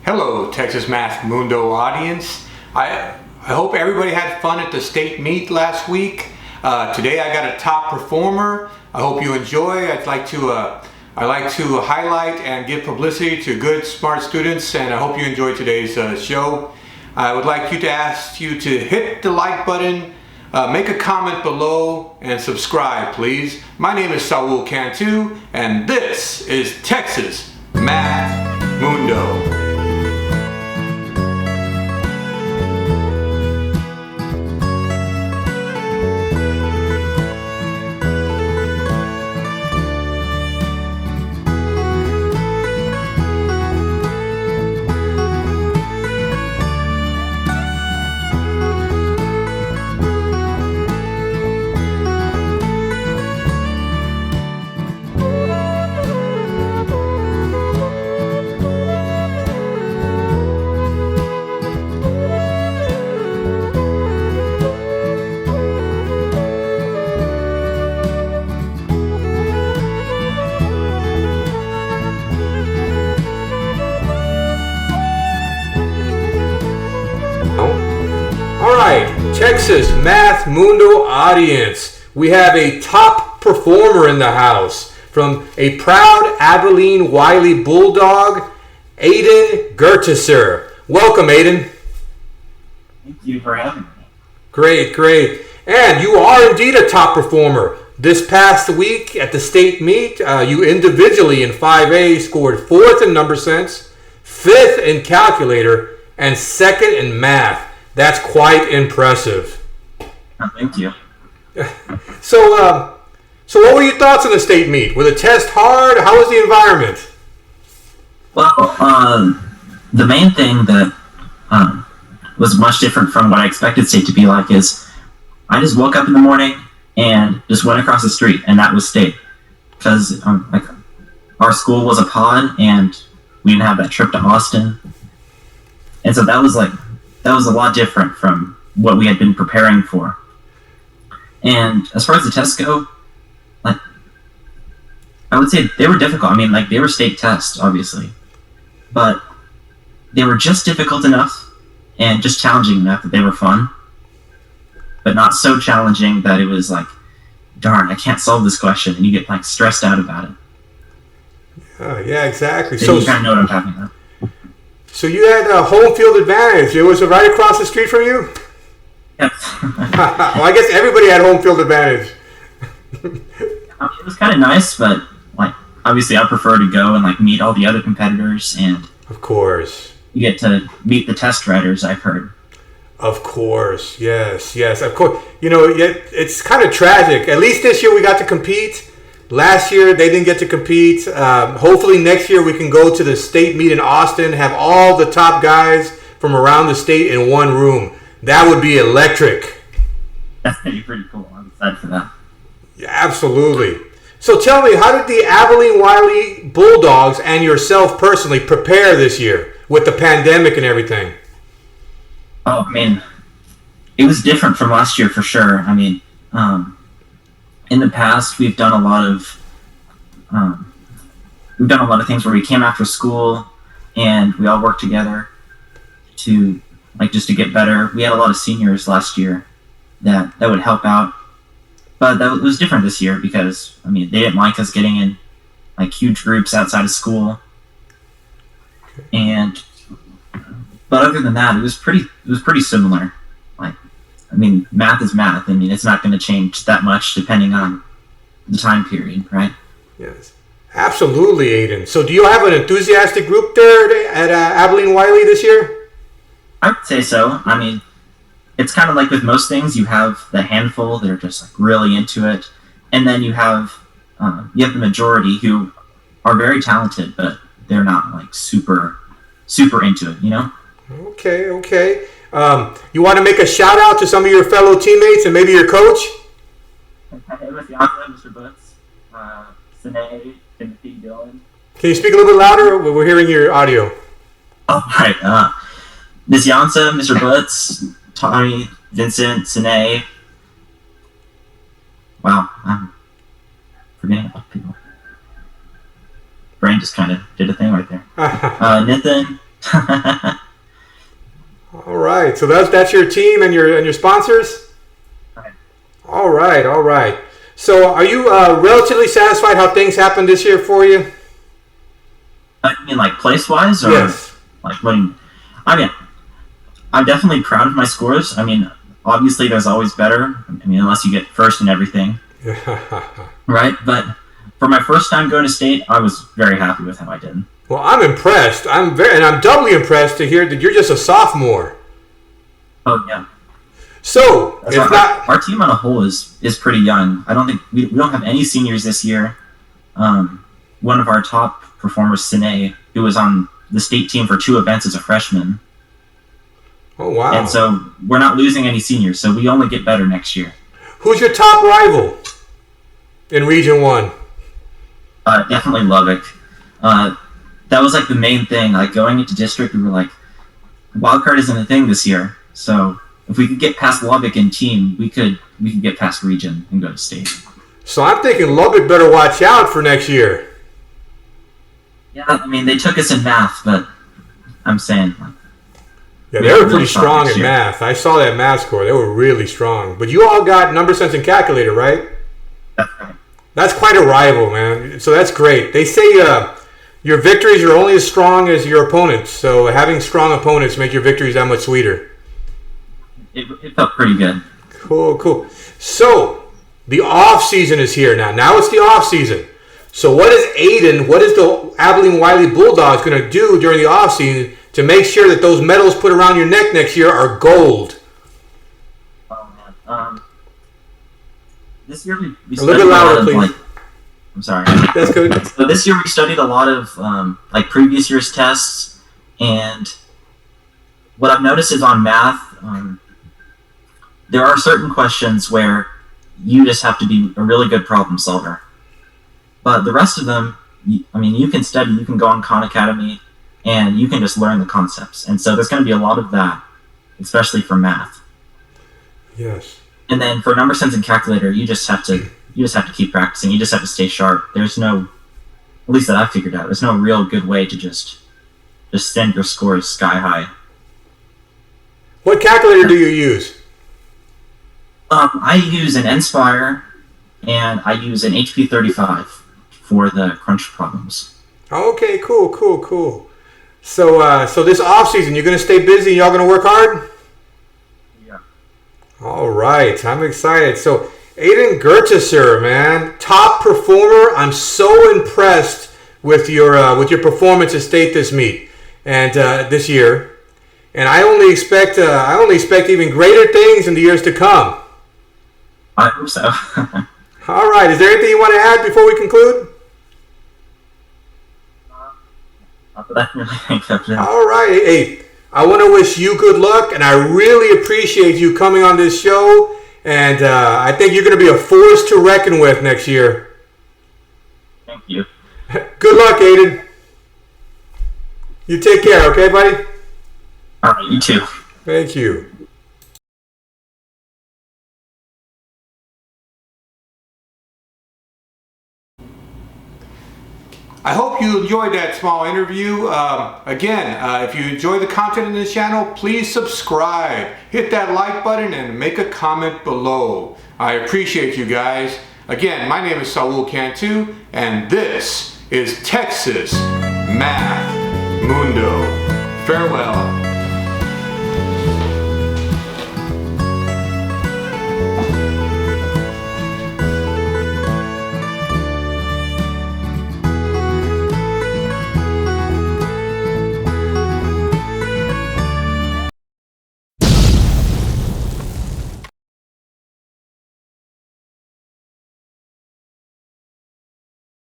Hello, Texas Math Mundo audience. I hope everybody had fun at the state meet last week. Today I got a top performer. I hope you enjoy. I like to highlight and give publicity to good, smart students, and I hope you enjoy today's show. I would like to ask you to hit the like button, make a comment below, and subscribe, please. My name is Saul Cantu, and this is Texas Math Mundo. Texas Math Mundo audience, we have a top performer in the house from a proud Abilene Wylie Bulldog, Ayden Gertiser. Welcome, Ayden. Thank you for having me. Great. And you are indeed a top performer. This past week at the state meet, you individually in 5A scored 4th in number sense, 5th in calculator, and 2nd in math. That's quite impressive. Oh, thank you. So what were your thoughts on the state meet? Were the tests hard? How was the environment? Well, the main thing that was much different from what I expected state to be like is I just woke up in the morning and just went across the street, and that was state. Because our school was a pod, and we didn't have that trip to Austin. And so that was a lot different from what we had been preparing for. And as far as the tests go, I would say they were difficult. I mean, they were state tests, obviously. But they were just difficult enough and just challenging enough that they were fun. But not so challenging that it was darn, I can't solve this question, and you get stressed out about it. Yeah, exactly. So you kind of know what I'm talking about. So you had a home field advantage. It was right across the street from you? Yes. Well, I guess everybody had home field advantage. It was kind of nice, but obviously I prefer to go and meet all the other competitors, and of course you get to meet the test writers, I've heard. Of course, yes, of course. It's kind of tragic. At least this year we got to compete. Last year, they didn't get to compete. Hopefully next year we can go to the state meet in Austin, have all the top guys from around the state in one room. That would be electric. That's going to be pretty cool. I'm excited for that. Yeah, absolutely. So tell me, how did the Abilene Wylie Bulldogs and yourself personally prepare this year with the pandemic and everything? Oh, it was different from last year for sure. In the past, we've done a lot of things where we came after school and we all worked together to just to get better. We had a lot of seniors last year that would help out, but that was different this year because they didn't like us getting in huge groups outside of school. But other than that, it was pretty similar. Math is math. It's not going to change that much depending on the time period, right? Yes, absolutely, Ayden. So do you have an enthusiastic group there at Abilene Wylie this year? I would say so. It's kind of like with most things. You have the handful that are just really into it, and then you have the majority who are very talented, but they're not super into it, Okay. You want to make a shout out to some of your fellow teammates and maybe your coach? Mr. Butts, Sine, Timothy, Dylan. Can you speak a little bit louder? We're hearing your audio. All right. Ms. Yansa, Mr. Butts, Tommy, Vincent, Sine. Wow, I'm forgetting about people. Brain just kind of did a thing right there. Nathan, All right. So that's your team and your sponsors? Right. All right. All right. So are you relatively satisfied how things happened this year for you? I mean, like place-wise, or Yes. like when? I mean, I'm definitely proud of my scores. I mean, obviously, there's always better. I mean, unless you get first in everything, right? But for my first time going to state, I was very happy with how I did. Well, I'm impressed. I'm doubly impressed to hear that you're just a sophomore. Oh yeah. So That's it's not. Our team on a whole is pretty young. I don't think we don't have any seniors this year. One of our top performers, Sine, who was on the state team for 2 events as a freshman. Oh wow! And so we're not losing any seniors, so we only get better next year. Who's your top rival in Region 1? Definitely Lubbock. That was like the main thing. Like going into district, we were like, wildcard isn't a thing this year. So if we could get past Lubbock in team, we could get past region and go to state. So I'm thinking Lubbock better watch out for next year. Yeah, I mean they took us in math, but I'm saying. Yeah, they were pretty strong in math. I saw that math score. They were really strong. But you all got number sense and calculator, right? That's right. That's quite a rival, man. So that's great. They say your victories are only as strong as your opponents. So having strong opponents make your victories that much sweeter. It felt pretty good. Cool, cool. So the off season is here now. Now it's the off season. So what is the Abilene Wylie Bulldogs going to do during the off season to make sure that those medals put around your neck next year are gold? Oh man. This year we a little bit louder, please. I'm sorry. That's good. So this year we studied a lot of like previous year's tests, and what I've noticed is on math, there are certain questions where you just have to be a really good problem solver. But the rest of them, I mean, you can study, you can go on Khan Academy, and you can just learn the concepts. And so there's going to be a lot of that, especially for math. Yes. And then for number sense and calculator, you just have to keep practicing. You just have to stay sharp. There's no, at least that I figured out, there's no real good way to just send your scores sky high. What calculator do you use? I use an Nspire, and I use an HP 35 for the crunch problems. Okay, cool. So this off season, you're gonna stay busy. Y'all gonna work hard? Yeah. All right, I'm excited. So Ayden Gertiser, man, top performer. I'm so impressed with your performance at state this meet and this year, and I only expect even greater things in the years to come. I hope so. All right, is there anything you want to add before we conclude? Not that I really think of it. All right, hey, I want to wish you good luck, and I really appreciate you coming on this show. And I think you're going to be a force to reckon with next year. Thank you. Good luck, Ayden. You take care, okay, buddy? All right, you too. Thank you. I hope you enjoyed that small interview. If you enjoy the content in this channel, please subscribe, hit that like button, and make a comment below. I appreciate you guys. Again, my name is Saul Cantu, and this is Texas Math Mundo. Farewell.